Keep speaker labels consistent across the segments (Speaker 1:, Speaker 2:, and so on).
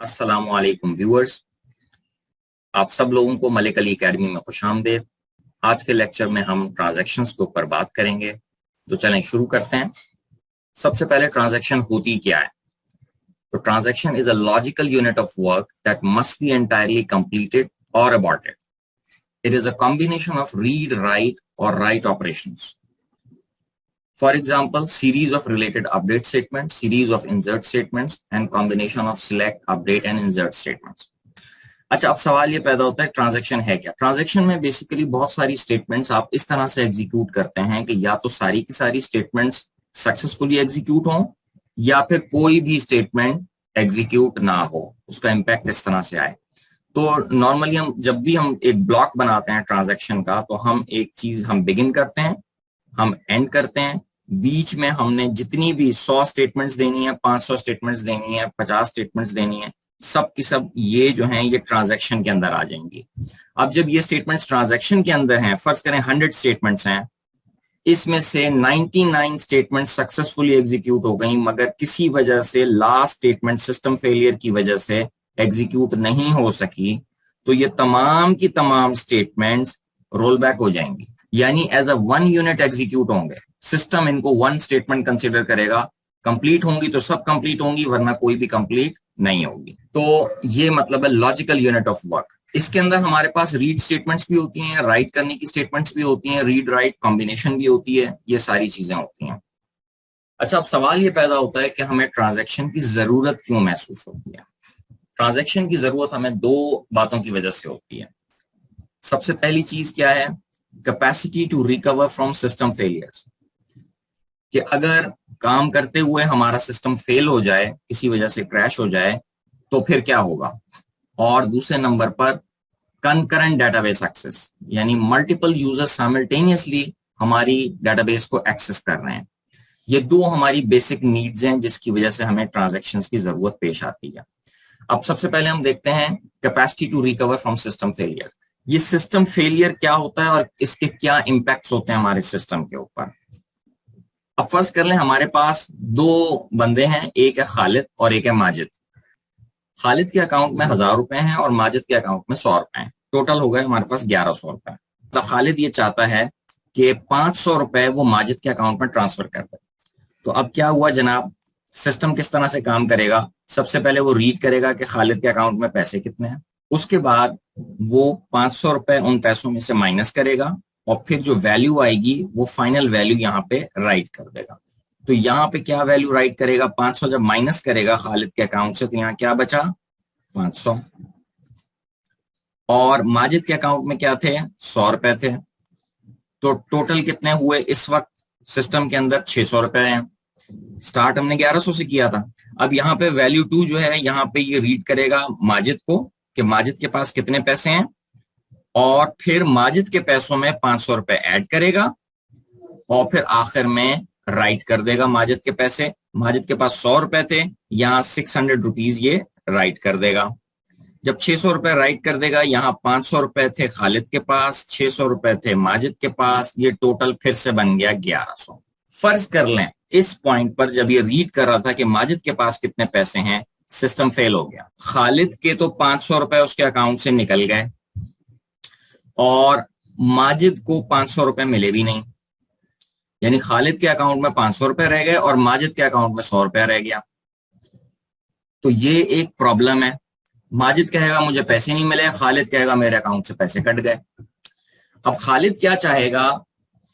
Speaker 1: अस्सलाम वालेकुम व्यूअर्स, आप सब लोगों को मलिक अली एकेडमी में खुशामदीद। आज के लेक्चर में हम ट्रांजैक्शंस के ऊपर बात करेंगे, तो चलें शुरू करते हैं। सबसे पहले ट्रांजैक्शन होती क्या है? तो transaction is a logical unit of work that must be entirely completed और aborted. It is a combination of read, write और write operations. For example, series of related update statements, series of insert statements, and combination of select, update, and insert statements. अच्छा, अब सवाल ये पैदा होता है transaction है क्या? ट्रांजैक्शन में बेसिकली बहुत सारी स्टेटमेंट्स आप इस तरह से एग्जीक्यूट करते हैं कि या तो सारी की सारी स्टेटमेंट्स सक्सेसफुली एग्जीक्यूट हों या फिर कोई भी स्टेटमेंट एग्जीक्यूट ना हो, उसका इंपैक्ट इस तरह से आए. तो नॉर्मली हम जब भी हम एक ब्लॉक बनाते हैं ट्रांजैक्शन का, तो हम एक चीज हम बिगिन करते हैं, हम एंड करते हैं, बीच में हमने जितनी भी 100 स्टेटमेंट्स देनी है, 500 स्टेटमेंट्स देनी है, 50 स्टेटमेंट्स देनी है, सब की सब ये जो हैं ये ट्रांजैक्शन के अंदर आ जाएंगी. अब जब ये स्टेटमेंट्स ट्रांजैक्शन के अंदर हैं, फर्ज करें 100 स्टेटमेंट्स हैं, इसमें से 99 स्टेटमेंट सक्सेसफुली एग्जीक्यूट हो गई, मगर किसी वजह से लास्ट स्टेटमेंट सिस्टम फेलियर की वजह से एग्जीक्यूट नहीं हो सकी, तो ये तमाम की तमाम स्टेटमेंट्स रोल बैक हो जाएंगी, यानी as a one unit execute होंगे. सिस्टम इनको वन स्टेटमेंट कंसिडर करेगा. कंप्लीट होंगी तो सब कंप्लीट होंगी, वरना कोई भी कंप्लीट नहीं होगी. तो ये मतलब है लॉजिकल यूनिट ऑफ वर्क. इसके अंदर हमारे पास रीड स्टेटमेंट्स भी होती हैं, राइट करने की स्टेटमेंट्स भी होती हैं, रीड राइट कॉम्बिनेशन भी होती है, ये सारी चीजें होती हैं. अच्छा, अब सवाल ये पैदा होता है कि हमें ट्रांजैक्शन की जरूरत क्यों महसूस होती है? ट्रांजैक्शन की जरूरत हमें दो बातों की वजह से होती है. सबसे पहली चीज क्या है? Capacity to recover from system failures. कि अगर काम करते हुए हमारा सिस्टम फेल हो जाए, किसी वजह से क्रैश हो जाए, तो फिर क्या होगा. और दूसरे नंबर पर कंकरेंट डेटाबेस एक्सेस, यानी मल्टीपल यूजर्स साइमल्टेनियसली हमारी डेटाबेस को एक्सेस कर रहे हैं. ये दो हमारी बेसिक नीड्स हैं जिसकी वजह से हमें ट्रांजैक्शंस की जरूरत पेश आती है. अब सबसे पहले हम देखते हैं capacity to recover from system failure. ये सिस्टम फेलियर क्या होता है और इसके क्या इंपैक्ट्स होते हैं हमारे सिस्टम के ऊपर. अब फर्ज कर लें हमारे पास दो बंदे हैं, एक है खालिद और एक है माजिद. खालिद के अकाउंट में 1000 रुपए हैं और माजिद के अकाउंट में 100 रुपए हैं. टोटल हो गए हमारे पास 1100 रुपए. तो खालिद ये चाहता है कि 500 रुपए वो माजिद के अकाउंट में ट्रांसफर कर दे. तो अब क्या हुआ जनाब, सिस्टम किस तरह से काम करेगा? सबसे पहले वो रीड करेगा कि खालिद के अकाउंट में पैसे कितने हैं. उसके बाद वो 500 रुपए उन पैसों में से माइनस करेगा और फिर जो वैल्यू आएगी वो फाइनल वैल्यू यहाँ पे राइट कर देगा. तो यहाँ पे क्या वैल्यू राइट करेगा? 500 जब माइनस करेगा खालिद के अकाउंट से, तो यहाँ क्या बचा? 500. और माजिद के अकाउंट में क्या थे? 100 रुपए थे. तो टोटल कितने हुए इस वक्त सिस्टम के अंदर? 600 रुपए हैं. स्टार्ट हमने 1100 से किया था. अब यहाँ पे वैल्यू 2 जो है, यहाँ पे ये रीड करेगा माजिद को कि माजिद के पास कितने पैसे हैं, और फिर माजिद के पैसों में 500 रुपए ऐड करेगा और फिर आखिर में राइट कर देगा माजिद के पैसे. माजिद के पास 100 रुपए थे, यहाँ 600 रुपीज ये राइट कर देगा. जब 600 रुपए राइट कर देगा, यहाँ 500 रुपए थे खालिद के पास, 600 रुपए थे माजिद के पास, ये टोटल फिर से बन गया 1100. फर्ज कर लें इस पॉइंट पर जब ये रीड कर रहा था कि माजिद के पास कितने पैसे हैं, सिस्टम फेल हो गया. खालिद के तो 500 रुपए उसके अकाउंट से निकल गए और माजिद को 500 रुपए मिले भी नहीं, यानी खालिद के अकाउंट में 500 रुपए रह गए और माजिद के अकाउंट में 100 रुपया रह गया. तो ये एक प्रॉब्लम है. माजिद कहेगा मुझे पैसे नहीं मिले, खालिद कहेगा मेरे अकाउंट से पैसे कट गए. अब खालिद क्या चाहेगा?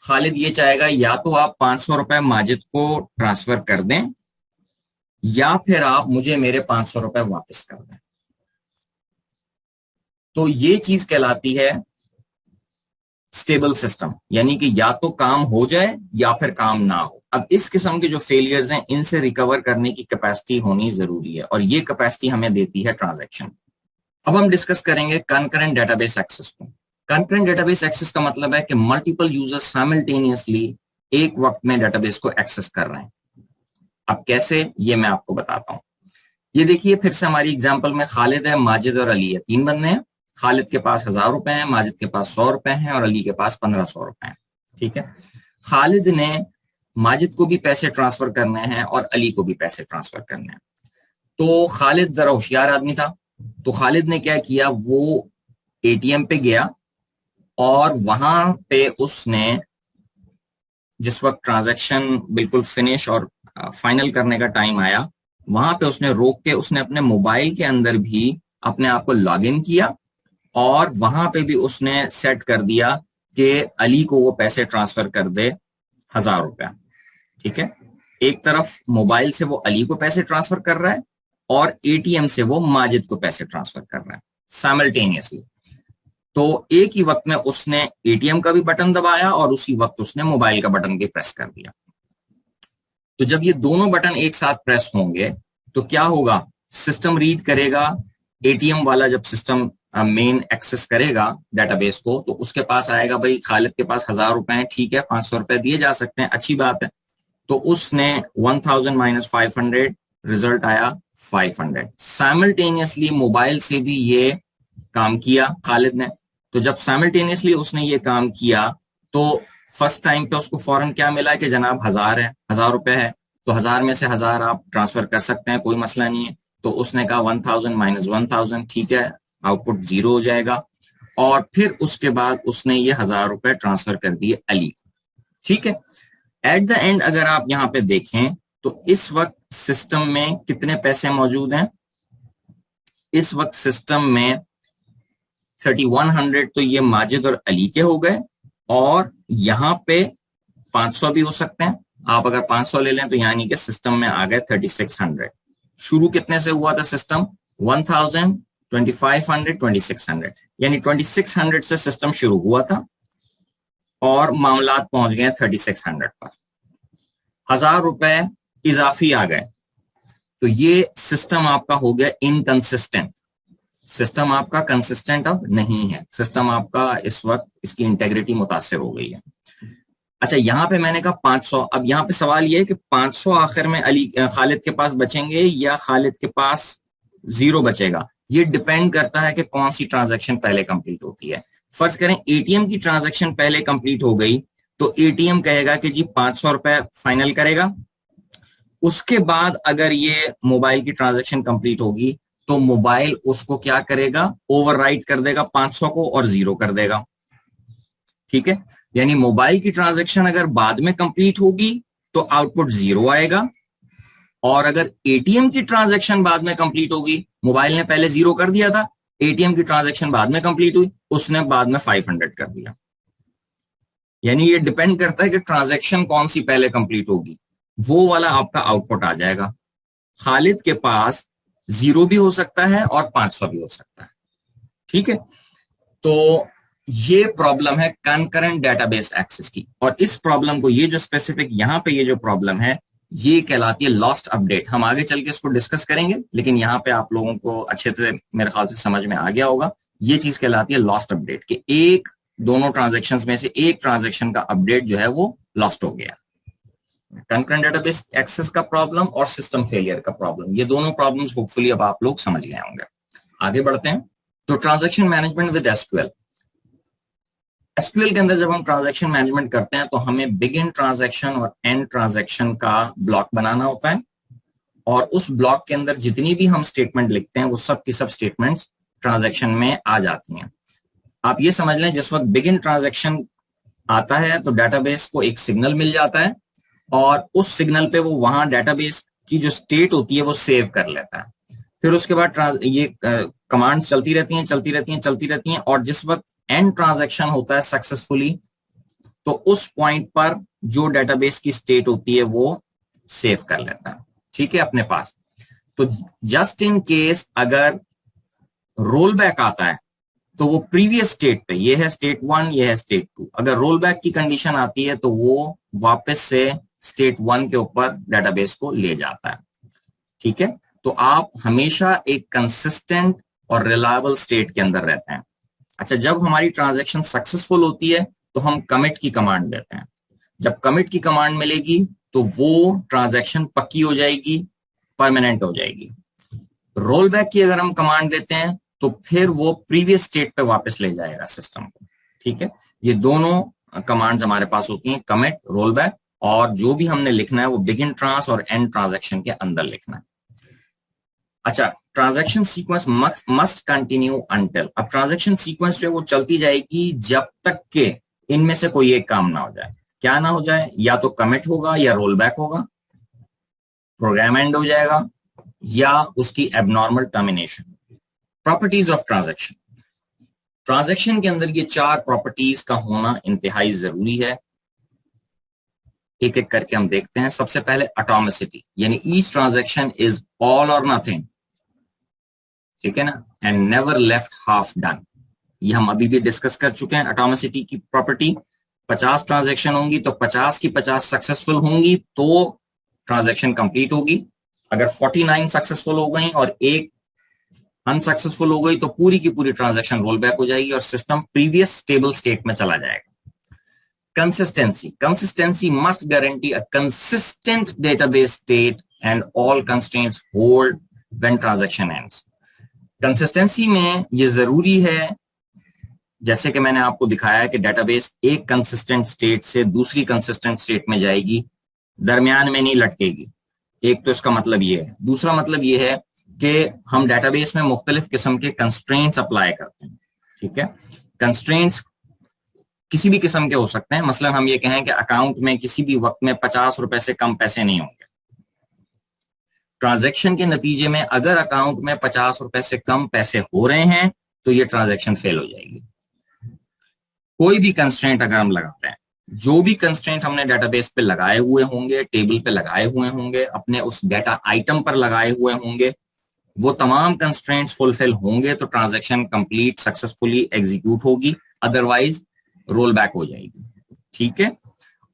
Speaker 1: खालिद ये चाहेगा या तो आप 500 रुपए माजिद को ट्रांसफर कर दें या फिर आप मुझे मेरे 500 रुपए वापस कर दें. तो ये चीज कहलाती है स्टेबल सिस्टम, यानी कि या तो काम हो जाए या फिर काम ना हो. अब इस किस्म के जो फेलियर्स हैं, इनसे रिकवर करने की कैपेसिटी होनी जरूरी है और ये कैपेसिटी हमें देती है ट्रांजैक्शन. अब हम डिस्कस करेंगे कंकरेंट डेटाबेस एक्सेस को. कंकरेंट डेटाबेस एक्सेस का मतलब है कि मल्टीपल यूजर्स साइमल्टेनियसली एक वक्त में डेटाबेस को एक्सेस कर रहे हैं. अब कैसे, ये मैं आपको बताता हूं. ये देखिए फिर से हमारी एग्जांपल में खालिद है, माजिद और अली है, 3 बंदे हैं. खालिद के पास 1000 रुपए हैं, माजिद के पास 100 रुपए हैं और अली के पास 1500 रुपए हैं. ठीक है. खालिद ने माजिद को भी पैसे ट्रांसफर करने हैं और अली को भी पैसे ट्रांसफर करने हैं. तो खालिद जरा होशियार आदमी था, तो खालिद ने क्या किया, वो एटीएम पे गया और वहां पे उसने जिस वक्त ट्रांजैक्शन बिल्कुल फिनिश और फाइनल करने का टाइम आया, वहां पे उसने रोक के उसने अपने मोबाइल के अंदर भी अपने आप को लॉग इन किया और वहां पे भी उसने सेट कर दिया कि अली को वो पैसे ट्रांसफर कर दे 1000 रुपया। ठीक है, एक तरफ मोबाइल से वो अली को पैसे ट्रांसफर कर रहा है और एटीएम से वो माजिद को पैसे ट्रांसफर कर रहा है साइमल्टेनियसली। तो एक ही वक्त में उसने एटीएम का भी बटन दबाया और उसी वक्त उसने मोबाइल का बटन भी प्रेस कर दिया। तो जब ये दोनों बटन एक साथ प्रेस होंगे तो क्या होगा, सिस्टम रीड करेगा, एटीएम वाला जब सिस्टम मेन एक्सेस करेगा डेटाबेस को तो उसके पास आएगा भाई खालिद के पास 1000 रुपए हैं, ठीक है 500 रुपए दिए जा सकते हैं, अच्छी बात है। तो उसने 1000 माइनस 500, रिजल्ट आया 500। साइमल्टेनियसली मोबाइल से भी ये काम किया खालिद ने। तो जब साइमल्टेनियसली उसने ये काम किया तो फर्स्ट टाइम पे उसको फौरन क्या मिला कि जनाब 1000 है, 1000 रुपए है, तो 1000 में से 1000 आप ट्रांसफर कर सकते हैं, कोई मसला नहीं है। तो उसने कहा 1000 माइनस 1000, ठीक है, आउटपुट 0 हो जाएगा। और फिर उसके बाद उसने ये 1000 रुपए ट्रांसफर कर दिए अली। ठीक है, एट द एंड अगर आप यहाँ पे देखें तो इस वक्त सिस्टम में कितने पैसे मौजूद हैं, इस वक्त सिस्टम में 3100 तो ये माजिद और अली के हो गए और यहाँ पे 500 भी हो सकते हैं। आप अगर 500 ले लें तो यानी कि सिस्टम में आ गए 3600। शुरू कितने से हुआ था सिस्टम, 1000, 2500, 2600, यानी 2600 से सिस्टम शुरू हुआ था और मामलात पहुंच गए 3600 पर। 1000 रुपए इजाफी आ गए तो ये सिस्टम आपका हो गया इनकंसिस्टेंट। सिस्टम आपका कंसिस्टेंट अब नहीं है, सिस्टम आपका इस वक्त इसकी इंटेग्रिटी मुतासिर हो गई है। अच्छा, यहां पे मैंने कहा 500। अब यहाँ पे सवाल ये है कि 500 आखिर में अली खालिद के पास बचेंगे या खालिद के पास 0 बचेगा, ये डिपेंड करता है कि कौन सी ट्रांजैक्शन पहले कंप्लीट होती है। फर्ज करें एटीएम की ट्रांजैक्शन पहले कंप्लीट हो गई तो एटीएम कहेगा कि जी 500 रुपए फाइनल करेगा। उसके बाद अगर ये मोबाइल की ट्रांजैक्शन कंप्लीट होगी तो मोबाइल उसको क्या करेगा, ओवरराइट कर देगा 500 को और 0 कर देगा। ठीक है, यानी मोबाइल की ट्रांजैक्शन अगर बाद में कंप्लीट होगी तो आउटपुट 0 आएगा और अगर एटीएम की ट्रांजैक्शन बाद में कंप्लीट होगी, मोबाइल ने पहले 0 कर दिया था, एटीएम की ट्रांजैक्शन बाद में कंप्लीट हुई, उसने बाद में 500 कर दिया। यानी ये डिपेंड करता है कि ट्रांजैक्शन कौन सी पहले कंप्लीट होगी, वो वाला आपका आउटपुट आ जाएगा। खालिद के पास 0 भी हो सकता है और 500 भी हो सकता है। ठीक है, तो ये प्रॉब्लम है कंकरेंट डेटाबेस एक्सेस की, और इस प्रॉब्लम को, ये जो स्पेसिफिक यहां पे ये जो प्रॉब्लम है ये कहलाती है लॉस्ट अपडेट। हम आगे चल के इसको डिस्कस करेंगे, लेकिन यहाँ पे आप लोगों को अच्छे से मेरे ख्याल से समझ में आ गया होगा। ये चीज कहलाती है लॉस्ट अपडेट कि एक दोनों ट्रांजेक्शन में से एक ट्रांजेक्शन का अपडेट जो है वो लॉस्ट हो गया। कंकरेंट डेटाबेस एक्सेस का प्रॉब्लम और सिस्टम फेलियर का प्रॉब्लम, ये दोनों प्रॉब्लम्स होपफुली अब आप लोग समझ गए होंगे। आगे बढ़ते हैं। तो transaction management with SQL. SQL के अंदर जब हम ट्रांजैक्शन मैनेजमेंट करते हैं तो हमें बिगिन ट्रांजैक्शन और एंड ट्रांजैक्शन का ब्लॉक बनाना होता है और उस ब्लॉक के अंदर जितनी भी हम स्टेटमेंट लिखते हैं वो सब की सब स्टेटमेंट्स ट्रांजैक्शन में आ जाती हैं। आप ये समझ लें जिस वक्त बिगिन ट्रांजैक्शन आता है तो डेटाबेस को एक सिग्नल मिल जाता है और उस सिग्नल पे वो वहां डेटाबेस की जो स्टेट होती है वो सेव कर लेता है। फिर उसके बाद ये कमांड्स चलती रहती हैं और जिस वक्त एंड ट्रांजैक्शन होता है सक्सेसफुली तो उस पॉइंट पर जो डेटाबेस की स्टेट होती है वो सेव कर लेता है। ठीक है, अपने पास। तो जस्ट इन केस अगर रोल बैक आता है तो वो प्रीवियस स्टेट पे, ये है स्टेट 1, ये है स्टेट 2, अगर रोल बैक की कंडीशन आती है तो वो वापस से स्टेट 1 के ऊपर डेटाबेस को ले जाता है। ठीक है, तो आप हमेशा एक कंसिस्टेंट और रिलायबल स्टेट के अंदर रहते हैं। अच्छा, जब हमारी ट्रांजैक्शन सक्सेसफुल होती है तो हम कमिट की कमांड देते हैं। जब कमिट की कमांड मिलेगी तो वो ट्रांजैक्शन पक्की हो जाएगी, परमानेंट हो जाएगी। रोल बैक की अगर हम कमांड देते हैं तो फिर वो प्रीवियस स्टेट पे वापस ले जाएगा सिस्टम को। ठीक है, ये दोनों कमांड्स हमारे पास होती हैं, कमिट, रोल बैक, और जो भी हमने लिखना है वो बिगिन ट्रांस और एंड ट्रांजैक्शन के अंदर लिखना है। अच्छा, transaction sequence must continue until, अब ट्रांजैक्शन सीक्वेंस जो है वो चलती जाएगी जब तक के इनमें से कोई एक काम ना हो जाए। क्या ना हो जाए? या तो कमिट होगा, या रोल बैक होगा, प्रोग्राम एंड हो जाएगा, या उसकी abnormal termination. Properties of transaction, transaction के अंदर ये 4 प्रॉपर्टीज का होना इंतहाई जरूरी है। एक एक करके हम देखते हैं। सबसे पहले एटॉमिसिटी, यानी ईच ट्रांजैक्शन इज ऑल और नथिंग, ठीक है ना, and never left half done. ये हम अभी भी डिस्कस कर चुके हैं। एटॉमिसिटी की प्रॉपर्टी, 50 ट्रांजैक्शन होंगी तो 50 की 50 सक्सेसफुल होंगी तो ट्रांजैक्शन कंप्लीट होगी। अगर 49 सक्सेसफुल हो गई और एक अनसक्सेसफुल हो गई तो पूरी की पूरी ट्रांजैक्शन रोल बैक हो जाएगी और सिस्टम प्रीवियस स्टेबल स्टेट में चला जाएगा। Consistency. Consistency must guarantee a consistent database state and all constraints hold when transaction ends. Consistency में ये जरूरी है, जैसे कि मैंने आपको दिखाया कि डेटाबेस एक कंसिस्टेंट स्टेट से दूसरी कंसिस्टेंट स्टेट में जाएगी, दरमियान में नहीं लटकेगी। एक तो इसका मतलब ये है। दूसरा मतलब ये है कि हम डेटाबेस में मुख्तलिफ किस्म के कंस्ट्रेंट्स अप्लाई करते हैं, ठीक है। कंस्ट्रेंट्स किसी भी किस्म के हो सकते हैं। मसलन हम ये कहें कि अकाउंट में किसी भी वक्त में 50 रुपए से कम पैसे नहीं होंगे। ट्रांजैक्शन के नतीजे में अगर अकाउंट में 50 रुपए से कम पैसे हो रहे हैं तो ये ट्रांजैक्शन फेल हो जाएगी। कोई भी कंस्ट्रेंट अगर हम लगाते हैं, जो भी कंस्ट्रेंट हमने डेटाबेस पे लगाए हुए होंगे, टेबल पे लगाए हुए होंगे, अपने उस डेटा आइटम पर लगाए हुए होंगे, वो तमाम कंस्ट्रेंट्स फुलफिल होंगे तो ट्रांजैक्शन कंप्लीट सक्सेसफुली एग्जीक्यूट होगी, अदरवाइज रोल बैक हो जाएगी, ठीक है।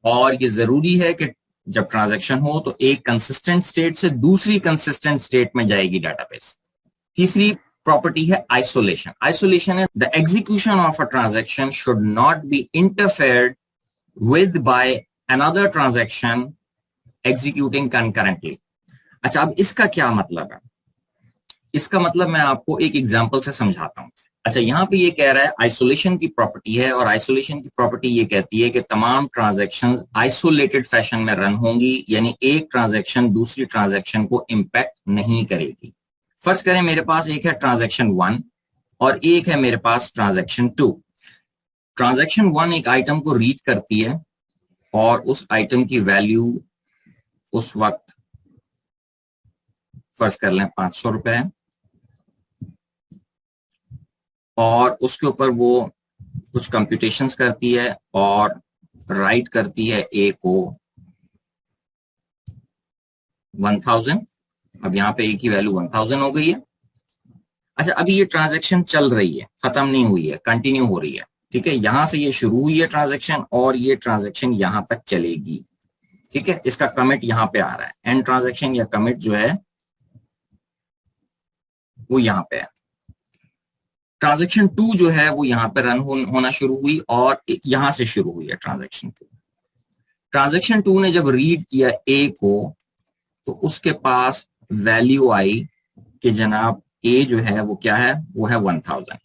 Speaker 1: और ये जरूरी है कि जब ट्रांजैक्शन हो तो एक कंसिस्टेंट स्टेट से दूसरी कंसिस्टेंट स्टेट में जाएगी डेटाबेस। तीसरी प्रॉपर्टी है आइसोलेशन। आइसोलेशन है the execution of a transaction should not be interfered with by another transaction executing concurrently. अच्छा, अब इसका क्या मतलब है? इसका मतलब मैं आपको एक एग्जांपल से समझाता हूं। अच्छा, यहां पे ये कह रहा है आइसोलेशन की प्रॉपर्टी है, और आइसोलेशन की प्रॉपर्टी ये कहती है कि तमाम ट्रांजैक्शंस आइसोलेटेड फैशन में रन होंगी, यानी एक ट्रांजैक्शन दूसरी ट्रांजैक्शन को इंपैक्ट नहीं करेगी। फर्ज करें मेरे पास एक है ट्रांजैक्शन 1 और एक है मेरे पास ट्रांजैक्शन 2। ट्रांजैक्शन 1 एक आइटम को रीड करती है और उस आइटम की वैल्यू उस वक्त फर्ज कर लें 500 रुपए है, और उसके ऊपर वो कुछ कंप्यूटेशंस करती है और राइट करती है ए को 1000। अब यहाँ पे ए की वैल्यू 1000 हो गई है। अच्छा, अभी ये ट्रांजैक्शन चल रही है, खत्म नहीं हुई है, कंटिन्यू हो रही है, ठीक है। यहां से ये शुरू हुई है ट्रांजैक्शन और ये ट्रांजैक्शन यहां तक चलेगी, ठीक है। इसका कमिट यहां पे आ रहा है, एंड ट्रांजैक्शन या कमिट जो है वो यहां पे है। ट्रांजैक्शन 2 जो है वो यहां पे रन होना शुरू हुई और यहां से शुरू हुई है ट्रांजैक्शन 2। ट्रांजैक्शन 2 ने जब रीड किया ए को तो उसके पास वैल्यू आई कि जनाब ए जो है वो क्या है, वो है 1000।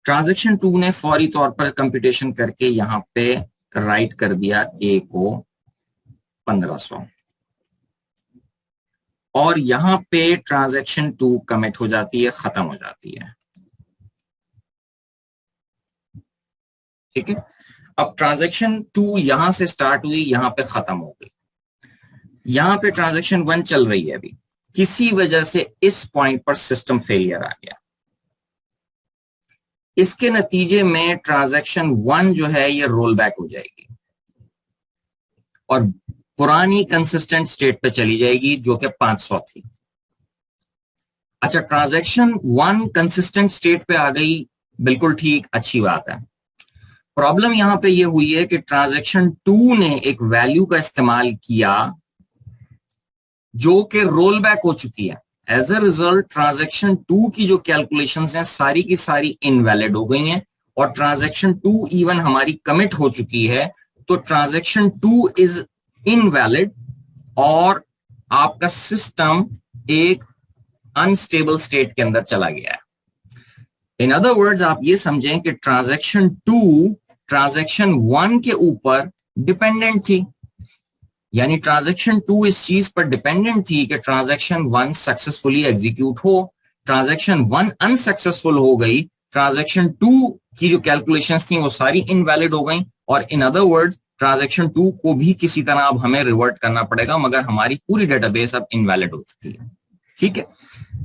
Speaker 1: ट्रांजैक्शन 2 ने फौरी तौर पर कंप्यूटेशन करके यहां पे राइट कर दिया ए को 1500, और यहां पे ट्रांजैक्शन 2 कमिट हो जाती है, खत्म हो जाती है, ठीक है। अब ट्रांजैक्शन 2 यहां से स्टार्ट हुई, यहां पे खत्म हो गई। यहां पे ट्रांजैक्शन 1 चल रही है, अभी किसी वजह से इस पॉइंट पर सिस्टम फेलियर आ गया। इसके नतीजे में ट्रांजैक्शन 1 जो है ये रोल बैक हो जाएगी और पुरानी कंसिस्टेंट स्टेट पे चली जाएगी जो कि 500 थी। अच्छा, ट्रांजैक्शन 1 कंसिस्टेंट स्टेट पे आ गई, बिल्कुल ठीक, अच्छी बात है। प्रॉब्लम यहां पे ये हुई है कि ट्रांजैक्शन 2 ने एक वैल्यू का इस्तेमाल किया जो कि रोल बैक हो चुकी है। एज अ रिजल्ट ट्रांजैक्शन 2 की जो कैलकुलेशंस हैं सारी की सारी इनवैलिड हो गई हैं और ट्रांजैक्शन 2 इवन हमारी कमिट हो चुकी है, तो ट्रांजैक्शन 2 इज इनवैलिड और आपका सिस्टम एक अनस्टेबल स्टेट के अंदर चला गया है। इन अदर वर्ड्स आप ये समझें कि ट्रांजैक्शन 2 ट्रांजैक्शन 1 के ऊपर डिपेंडेंट थी, यानी ट्रांजैक्शन 2 इस चीज पर डिपेंडेंट थी कि ट्रांजैक्शन 1 सक्सेसफुली एग्जीक्यूट हो, ट्रांजैक्शन 1 अनसक्सेसफुल हो गई, ट्रांजैक्शन 2 की जो कैलकुलेशंस थी वो सारी इनवैलिड हो गई, और इन अदर वर्ड्स ट्रांजैक्शन 2 को भी किसी तरह अब हमें रिवर्ट करना पड़ेगा, मगर हमारी पूरी डेटाबेस अब इनवैलिड हो चुकी है। ठीक है,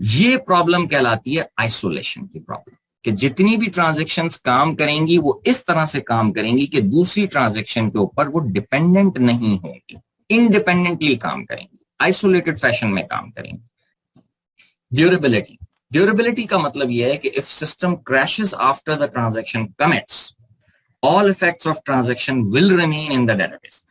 Speaker 1: ये प्रॉब्लम कहलाती है आइसोलेशन की प्रॉब्लम, कि जितनी भी ट्रांजैक्शंस काम करेंगी वो इस तरह से काम करेंगी कि दूसरी ट्रांजैक्शन के ऊपर वो डिपेंडेंट नहीं होंगी, इंडिपेंडेंटली काम करेंगी, आइसोलेटेड फैशन में काम करेंगी। ड्यूरेबिलिटी, ड्यूरेबिलिटी का मतलब यह है कि if system crashes after the transaction commits, all effects of transaction will remain in the database.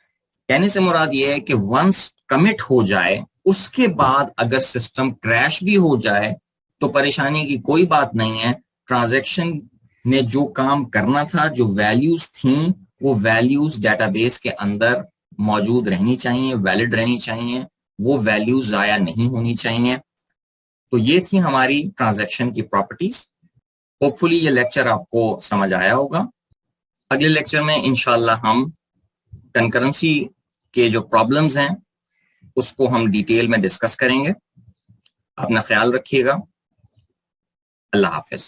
Speaker 1: कहने से मुराद यह है कि वंस कमिट हो जाए उसके बाद अगर सिस्टम क्रैश भी हो जाए तो परेशानी की कोई बात नहीं है, ट्रांजैक्शन ने जो काम करना था, जो वैल्यूज थी, वो वैल्यूज डेटाबेस के अंदर मौजूद रहनी चाहिए, वैलिड रहनी चाहिए, वो वैल्यूज जाया नहीं होनी चाहिए। तो ये थी हमारी ट्रांजैक्शन की प्रॉपर्टीज। होपफुली ये लेक्चर आपको समझ आया होगा। अगले लेक्चर में इंशाल्लाह हम कंकरेंसी के जो प्रॉब्लम्स हैं उसको हम डिटेल में डिस्कस करेंगे। अपना ख्याल रखिएगा। अल्लाह हाफिज।